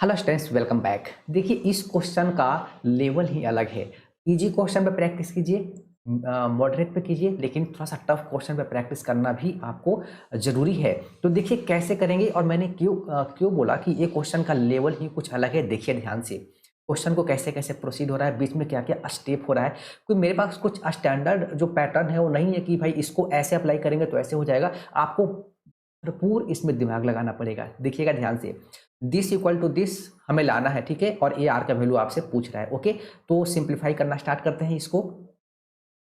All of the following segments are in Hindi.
Hello students, welcome back. देखिए, इस क्वेश्चन का लेवल ही अलग है। इजी क्वेश्चन पे प्रैक्टिस कीजिए, मॉडरेट पे कीजिए, लेकिन थोड़ा सा टफ क्वेश्चन पे प्रैक्टिस करना भी आपको ज़रूरी है। तो देखिए कैसे करेंगे, और मैंने क्यों बोला कि ये क्वेश्चन का लेवल ही कुछ अलग है। देखिए ध्यान से क्वेश्चन को कैसे कैसे प्रोसीड हो रहा है, बीच में क्या क्या स्टेप हो रहा है। कोई मेरे पास कुछ स्टैंडर्ड जो पैटर्न है वो नहीं है कि भाई इसको ऐसे अप्लाई करेंगे तो ऐसे हो जाएगा। आपको भरपूर इसमें दिमाग लगाना पड़ेगा। देखिएगा ध्यान से, दिस इक्वल टू दिस हमें लाना है, ठीक है, और ए आर का वैल्यू आपसे पूछ रहा है। ओके, तो सिंप्लीफाई करना स्टार्ट करते हैं इसको।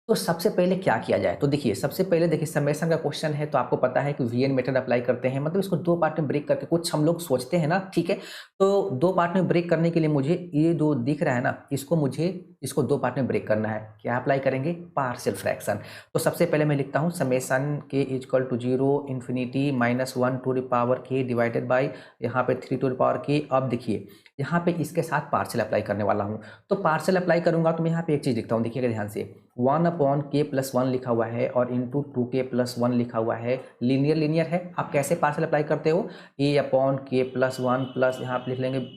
तो सबसे पहले क्या किया जाए, तो देखिए सबसे पहले देखिए समेशन का क्वेश्चन है, तो आपको पता है कि वीएन मेथड अप्लाई करते हैं, मतलब इसको दो पार्ट में ब्रेक करके कुछ हम लोग सोचते हैं ना, ठीक है। तो दो पार्ट में ब्रेक करने के लिए मुझे ये दो दिख रहा है ना, इसको दो पार्ट में ब्रेक करना है। क्या अप्लाई करेंगे? Partial fraction. तो सबसे पहले मैं लिखता हूँ summation k equal to zero infinity -1 to the power k divided by यहाँ पे 3 टू द पावर के। अब देखिए यहाँ पे इसके साथ पार्शियल अप्लाई करने वाला हूँ। तो पार्शियल अप्लाई करूंगा तो मैं यहाँ पे एक चीज लिखता हूँ, देखिएगा ध्यान से, 1/k+1 लिखा हुआ है और इंटू 2k+1 लिखा हुआ है। लीनियर लीनियर है। आप कैसे पार्शियल अप्लाई करते हो? a/k+1 प्लस यहाँ पे लिख लेंगे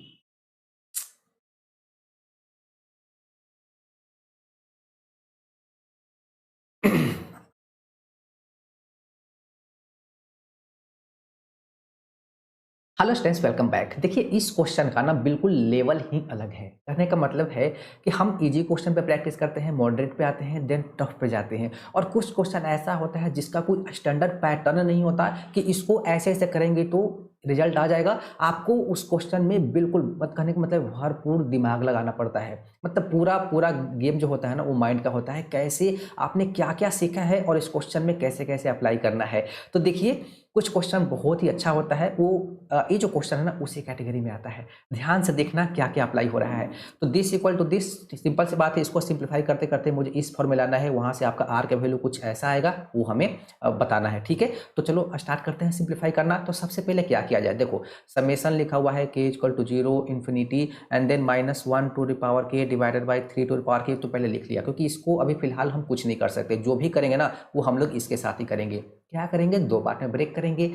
हेलो स्टूडेंट्स, वेलकम बैक। देखिए इस क्वेश्चन का ना बिल्कुल लेवल ही अलग है। कहने का मतलब है कि हम इजी क्वेश्चन पे प्रैक्टिस करते हैं, मॉडरेट पे आते हैं, देन टफ पे जाते हैं। और कुछ क्वेश्चन ऐसा होता है जिसका कोई स्टैंडर्ड पैटर्न नहीं होता कि इसको ऐसे ऐसे करेंगे तो रिजल्ट आ जाएगा। आपको उस क्वेश्चन में बिल्कुल मत कहने का मतलब भरपूर दिमाग लगाना पड़ता है। मतलब पूरा पूरा गेम जो होता है ना वो माइंड का होता है, कैसे आपने क्या क्या सीखा है और इस क्वेश्चन में कैसे कैसे अप्लाई करना है। तो देखिए कुछ क्वेश्चन बहुत ही अच्छा होता है, वो ये जो क्वेश्चन है ना उसी कैटेगरी में आता है। ध्यान से देखना क्या क्या अप्लाई हो रहा है। तो this equal to this, simple सी बात है, इसको सिंप्लीफाई करते करते मुझे इस फॉर्म में लाना है, वहां से आपका आर का वैल्यू कुछ ऐसा आएगा, वो हमें बताना है, ठीक है। तो चलो स्टार्ट करते हैं सिंप्लीफाई करना। तो सबसे पहले क्या किया जाए, देखो समेशन लिखा हुआ है k equal to zero infinity and then -1 to the power k divided by 3 to the power k. तो पहले लिख लिया, क्योंकि इसको अभी फिलहाल हम कुछ नहीं कर सकते, जो भी करेंगे ना वो हम लोग इसके साथ ही करेंगे। क्या करेंगे? दो पार्ट में ब्रेक करेंगे,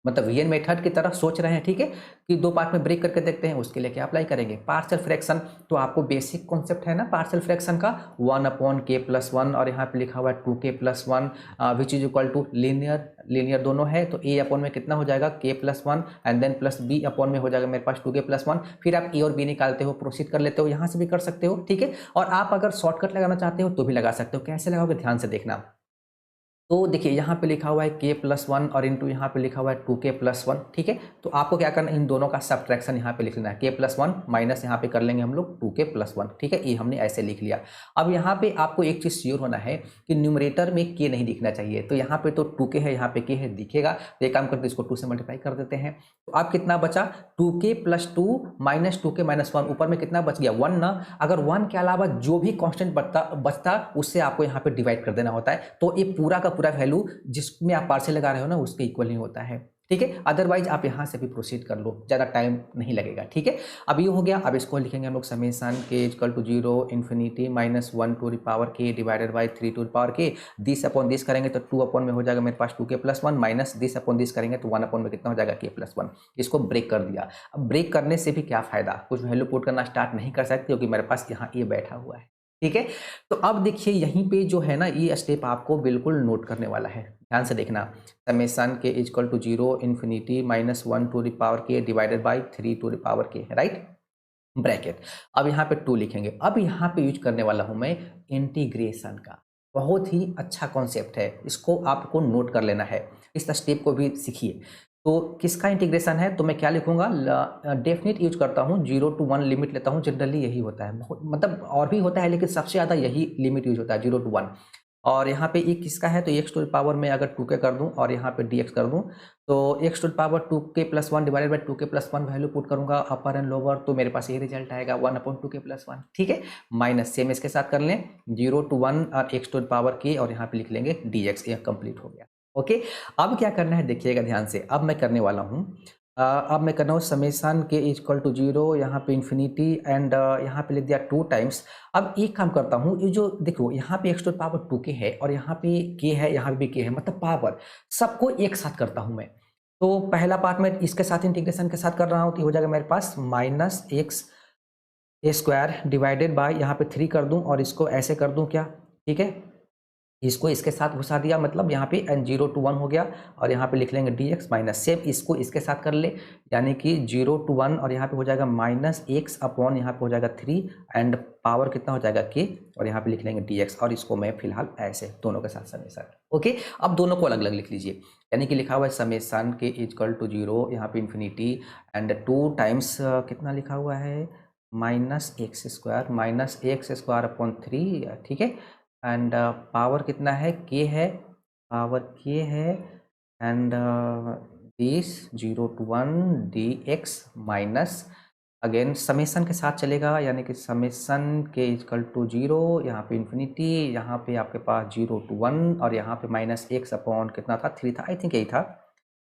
मतलब वीएन मेथड की तरह सोच रहे हैं, ठीक है, कि दो पार्ट में ब्रेक करके देखते हैं। उसके लिए क्या अप्लाई करेंगे? Partial fraction. तो आपको बेसिक कॉन्सेप्ट है ना पार्शियल फ्रैक्शन का, 1/k+1 और यहाँ पे लिखा हुआ है 2k+1 which is equal to linear linear दोनों है। तो ए अपॉन में कितना हो जाएगा? k+1 and then plus b upon में हो जाएगा मेरे पास 2k+1। फिर आप ए और बी निकालते हो, प्रोसीड कर लेते हो, यहाँ से भी कर सकते हो, ठीक है। और आप अगर शॉर्टकट लगाना चाहते हो तो भी लगा सकते हो। कैसे लगाओगे? ध्यान से देखना। तो देखिए यहाँ पे लिखा हुआ है k+1 और इंटू यहाँ पे लिखा हुआ है 2k+1, ठीक है। तो आपको क्या करना है, इन दोनों का सब्ट्रैक्शन यहाँ पे लिख लेना है। k+1 माइनस यहाँ पे कर लेंगे हम लोग 2k+1, ठीक है। ये हमने ऐसे लिख लिया। अब यहाँ पे आपको एक चीज़ श्योर होना है कि न्यूमरेटर में k नहीं दिखना चाहिए। तो यहाँ पे तो 2k है, यहाँ पे k है, दिखेगा। तो एक काम करते हैं, इसको 2 से मल्टीप्लाई कर देते हैं। तो अब कितना बचा? 2k+2 माइनस 2k-1, ऊपर में कितना बच गया? 1 ना। अगर 1 के अलावा जो भी कांस्टेंट बचता उससे आपको यहाँ पे डिवाइड कर देना होता है। तो ये पूरा का पूरा वैल्यू जिसमें आप पार्शियल लगा रहे हो ना उसके इक्वल ही होता है, ठीक है। अदरवाइज आप यहाँ से भी प्रोसीड कर लो, ज़्यादा टाइम नहीं लगेगा, ठीक है। अब ये हो गया। अब इसको लिखेंगे हम लोग summation k equal to zero infinity -1 to the power k divided by 3 to the power k. This upon this करेंगे तो 2 अपॉन में हो जाएगा मेरे पास 2k+1 minus this upon this करेंगे तो 1 अपॉन में कितना हो जाएगा? k+1। इसको ब्रेक कर दिया। अब ब्रेक करने से भी क्या फायदा, कुछ वैल्यू पुट करना स्टार्ट नहीं कर सकते क्योंकि मेरे पास यहाँ ये बैठा हुआ है, ठीक है। तो अब देखिए यहीं पे जो है ना ये स्टेप आपको बिल्कुल नोट करने वाला है। ध्यान से देखना, summation k equal to zero infinity -1 to the power k divided by 3 to the power k, right, bracket. अब यहाँ पे 2 लिखेंगे। अब यहाँ पे यूज करने वाला हूँ मैं इंटीग्रेशन का। बहुत ही अच्छा कॉन्सेप्ट है, इसको आपको नोट कर लेना है, इस स्टेप को भी सीखिए। तो किसका इंटीग्रेशन है? तो मैं क्या लिखूंगा? डेफिनेट यूज करता हूँ, 0 to 1 लिमिट लेता हूँ। जनरली यही होता है, बहुत मतलब और भी होता है लेकिन सबसे ज़्यादा यही लिमिट यूज होता है, 0 to 1। और यहाँ पे एक किसका है? तो एक्स टू द पावर में अगर 2k कर दूं और यहाँ पे dx कर दूं, तो x to the power 2k+1 divided by 2k+1 value put करूंगा अपर एंड लोअर, तो मेरे पास ये रिजल्ट आएगा 1/2k+1, ठीक है। माइनस सेम इसके साथ कर लें, 0 to 1 और x to the power k और यहाँ पे लिख लेंगे dx। ये कंप्लीट हो गया। ओके, अब क्या करना है देखिएगा ध्यान से। अब मैं करने वाला हूँ अब मैं कर रहा हूँ summation k equal to zero, यहाँ पे इन्फिनिटी एंड यहाँ पे लिख दिया 2 टाइम्स। अब एक काम करता हूँ, ये जो देखो यहाँ पे x to the power 2k है और यहाँ पे k है, यहाँ पे भी k है, मतलब पावर सबको एक साथ करता हूँ मैं। तो पहला पार्ट में इसके साथ इंटीग्रेशन के साथ कर रहा हूँ, तो ये हो जाएगा मेरे पास minus x a square divided by यहाँ पे 3 कर दूँ और इसको ऐसे कर दूँ क्या, ठीक है, इसको इसके साथ घुसा दिया, मतलब यहाँ पे n 0 to 1 हो गया और यहाँ पे लिख लेंगे dx माइनस, सेम इसको इसके साथ कर ले, यानी कि 0 to 1 और यहाँ पे हो जाएगा माइनस एक्स अपॉन यहाँ पे हो जाएगा 3 एंड पावर कितना हो जाएगा k और यहाँ पे लिख लेंगे dx और इसको मैं फिलहाल ऐसे दोनों के साथ समेसन। ओके, अब दोनों को अलग अलग लिख लीजिए, यानी कि लिखा हुआ है समेसन के इक्वल टू 0 यहाँ पे इन्फिनिटी एंड 2 टाइम्स कितना लिखा हुआ है माइनस एक्स स्क्वायर अपॉन 3, ठीक है, एंड पावर कितना है k है, पावर k है and this 0 to 1 dx minus again summation के साथ चलेगा, यानी कि समेसन के इक्वल टू 0 यहाँ पे इन्फिनिटी, यहाँ पे आपके पास 0 to 1 और यहाँ पे माइनस एक्स अपॉन कितना था 3 था, आई थिंक यही था,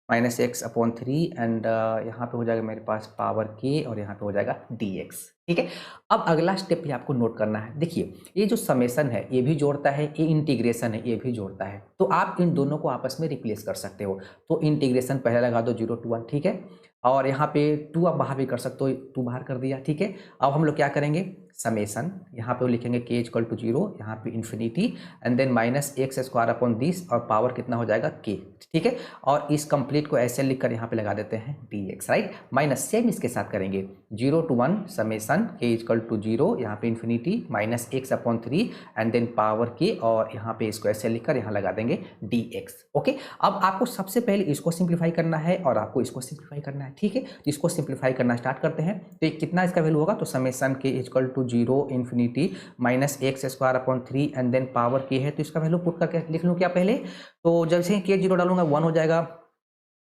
माइनस एक्स अपॉन 3 एंड यहाँ पे हो जाएगा मेरे पास पावर k और यहाँ पे हो जाएगा dx, ठीक है। अब अगला स्टेप भी आपको नोट करना है, देखिए ये जो समेसन है ये भी जोड़ता है, ये इंटीग्रेशन है ये भी जोड़ता है, तो आप इन दोनों को आपस में रिप्लेस कर सकते हो। तो इंटीग्रेशन पहले लगा दो 0 to 1, ठीक है, और यहाँ पे 2 आप बाहर भी कर सकते हो, 2 बाहर कर दिया, ठीक है। अब हम लोग क्या करेंगे, समेसन यहाँ पे लिखेंगे k इक्वल टू 0 यहाँ पे infinity and then minus x square upon this और पावर कितना हो जाएगा k, ठीक है, और इस कंप्लीट को ऐसे लिख कर यहाँ पे लगा देते हैं dx, राइट, माइनस सेम इसके साथ करेंगे 0 to 1 summation k equal to 0 यहाँ पे infinity minus x upon 3 and then power k और यहाँ पे इसको ऐसे लिख कर यहाँ लगा देंगे dx। ओके, अब आपको सबसे पहले इसको सिंप्लीफाई करना है और आपको इसको सिंप्लीफाई करना है, ठीक है, तो इसको सिंप्लीफाई करना स्टार्ट करते हैं। तो ये कितना इसका वैल्यू होगा, तो summation k equal to 0 infinity minus x square upon 3 and then power k है, तो इसका वैल्यू पुट करके लिख लूँ क्या पहले, तो जब से k 0 डालूंगा 1 हो जाएगा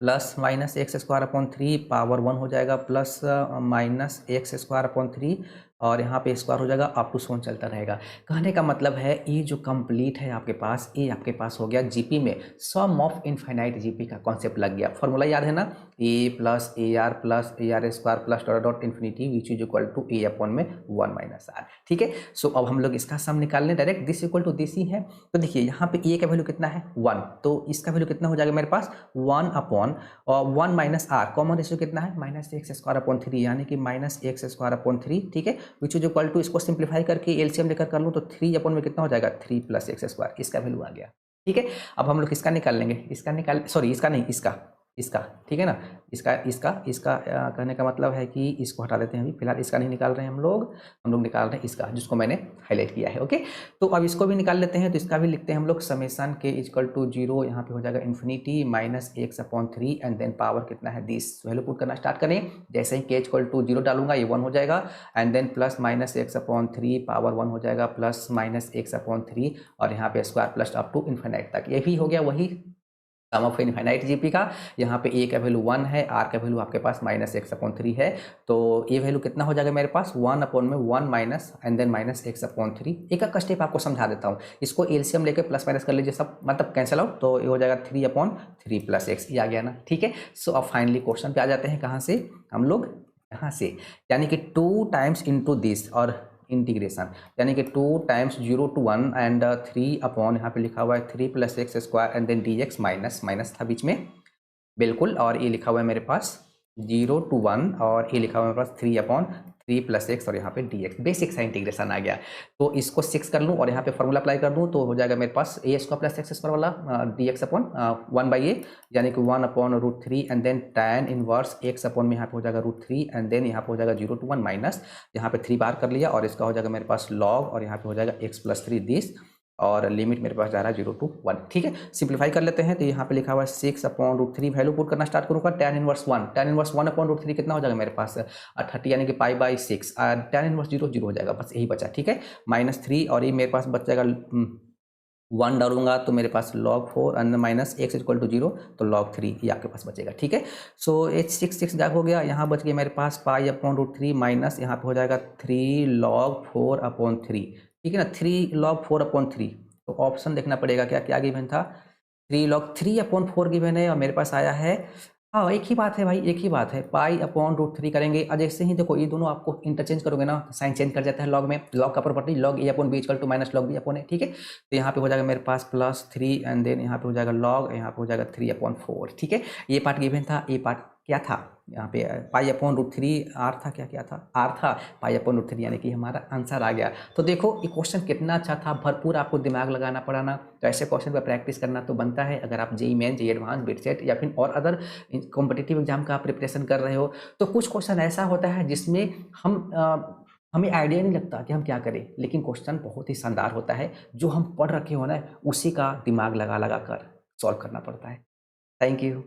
plus minus x square upon 3 power 1 हो जाएगा plus minus x square upon 3 और यहाँ पे स्क्वायर हो जाएगा, अप टू सोन चलता रहेगा। कहने का मतलब है ये जो कंप्लीट है आपके पास, ये आपके पास हो गया जीपी में सम ऑफ इनफाइनाइट जीपी का कॉन्सेप्ट लग गया। फॉर्मूला याद है ना, a plus a r square plus dot dot infinity which is equal to a upon में 1 माइनस आर, ठीक है। सो अब हम लोग इसका सम निकाल लें direct, this equal to this ही है। तो देखिए यहाँ पे ए का वैल्यू कितना है 1, तो इसका वैल्यू कितना हो जाएगा मेरे पास 1 upon 1 minus r, common ratio कितना है माइनस एक्स स्क्वायर अपॉन 3, यानी कि माइनस एक्स स्क्वायर अपॉन 3, ठीक है, विच इज इक्वल टू इसको सिंप्लीफाई करके एलसीएम लेकर कर लूँ तो 3 अपॉन में कितना हो जाएगा 3 प्लस एक्स स्क्वायर, इसका वैल्यू आ गया, ठीक है। अब हम लोग इसका निकाल लेंगे, इसका निकाल, सॉरी इसका नहीं, इसका ठीक है ना, इसका कहने का मतलब है कि इसको हटा देते हैं, अभी फिलहाल इसका नहीं निकाल रहे हैं हम लोग निकाल रहे हैं इसका, जिसको मैंने हाईलाइट किया है। ओके, तो अब इसको भी निकाल लेते हैं, तो इसका भी लिखते हैं हम लोग समेसन के इक्वल टू 0 यहाँ पे हो जाएगा infinity minus x upon 3 and then power कितना है दिस, वैल्यू पुट करना स्टार्ट करें, जैसे ही के इक्वल टू 0 डालूंगा ये 1 हो जाएगा and then plus minus x upon 3 power 1 हो जाएगा प्लस माइनस एक्स अपॉन 3 और यहाँ पे square plus up to infinite तक, ये भी हो गया वही सम ऑफ इनफाइनाइट जीपी का। यहाँ पे ए का वैल्यू 1 है, आर का वैल्यू आपके पास माइनस एक्स अपॉन 3 है, तो ये वैल्यू कितना हो जाएगा मेरे पास 1 अपॉन में 1 minus and then minus x upon 3। एक एक स्टेप आपको समझा देता हूँ, इसको एलसीएम लेके प्लस माइनस कर लीजिए, सब मतलब कैंसिल आउट, तो ये हो जाएगा 3 अपॉन 3 प्लस एक्स, ये आ गया ना, ठीक है। सो अब फाइनली क्वेश्चन पे आ जाते हैं, कहाँ से हम लोग, यहाँ से, यानी कि 2 टाइम्स इंटू दिस और इंटीग्रेशन, यानी कि 2 टाइम्स 0 to 1 एंड 3 अपॉन यहाँ पे लिखा हुआ है 3 plus x square and then dx minus था बीच में, बिल्कुल, और ये लिखा हुआ है मेरे पास 0 to 1 और ये लिखा हुआ है मेरे पास 3 अपॉन 3 प्लस एक्स और यहाँ पे dx, बेसिक सा इंटीग्रेशन आ गया। तो इसको 6 कर लूँ और यहाँ पे फॉर्मूला अप्लाई कर दूँ तो हो जाएगा मेरे पास a square plus x square वाला dx अपॉन 1 बाई ए, यानी कि 1 अपॉन root 3 and then tan inverse x upon में यहाँ पे हो जाएगा रूट 3 एंड देन यहाँ पे हो जाएगा 0 to 1 माइनस, यहाँ पे 3 बार कर लिया और इसका हो जाएगा मेरे पास लॉग और यहाँ पे हो जाएगा एक्स प्लस 3 दिस और लिमिट मेरे पास जा रहा है 0 to 1, ठीक है। सिंप्लीफाई कर लेते हैं, तो यहाँ पे लिखा हुआ है 6 अपॉन रूट 3, वैल्यू पुट करना स्टार्ट करूँगा, tan इनवर्स 1 अपॉन रूट 3 कितना हो जाएगा मेरे पास 30, यानी कि पाई बाई 6, tan इनवर्स 0 हो जाएगा, बस यही बचा, ठीक है, माइनस 3 और ये मेरे पास बच जाएगा 1 डालूंगा तो मेरे पास log 4 and minus x equal to 0 तो log 3 ये आपके पास बचेगा, ठीक है। सो एच 6 गायब हो गया, यहाँ बच गया मेरे पास पाई अपॉन रूट 3 माइनस यहाँ पे हो जाएगा 3 log 4 अपॉन 3, ठीक है ना, 3 log 4 अपॉन 3, तो ऑप्शन देखना पड़ेगा क्या क्या गिवन था, 3 log 3 अपॉन 4 गिवन है और मेरे पास आया है हाँ, एक ही बात है भाई, एक ही बात है। पाई अपॉन रूट 3 करेंगे और जैसे ही देखो ये दोनों आपको इंटरचेंज करोगे ना, साइन चेंज कर जाता है लॉग में। लॉग का property log a upon b equal to minus log b upon a, ठीक है। तो यहाँ पे हो जाएगा मेरे पास +3 एंड देन यहाँ पे हो जाएगा लॉग, यहाँ पे हो जाएगा 3/4, ठीक है। ये पार्ट गिवन था, ये पार्ट क्या था यहाँ पे पाई अपॉन रूट 3 आर था, क्या क्या था आर था, पाई अपॉन रूट 3 यानी कि हमारा आंसर आ गया। तो देखो ये क्वेश्चन कितना अच्छा था, भरपूर आपको दिमाग लगाना पड़ा ना। तो ऐसे क्वेश्चन पर प्रैक्टिस करना तो बनता है। अगर आप JEE main, JEE advance, BITSAT या फिर और अदर कॉम्पिटिटिव एग्जाम का आप प्रिपरेशन कर रहे हो, तो कुछ क्वेश्चन ऐसा होता है जिसमें हमें आइडिया नहीं लगता कि हम क्या करें, लेकिन क्वेश्चन बहुत ही शानदार होता है। जो हम पढ़ रखे हो ना, उसी का दिमाग लगा लगा कर सॉल्व करना पड़ता है। Thank you.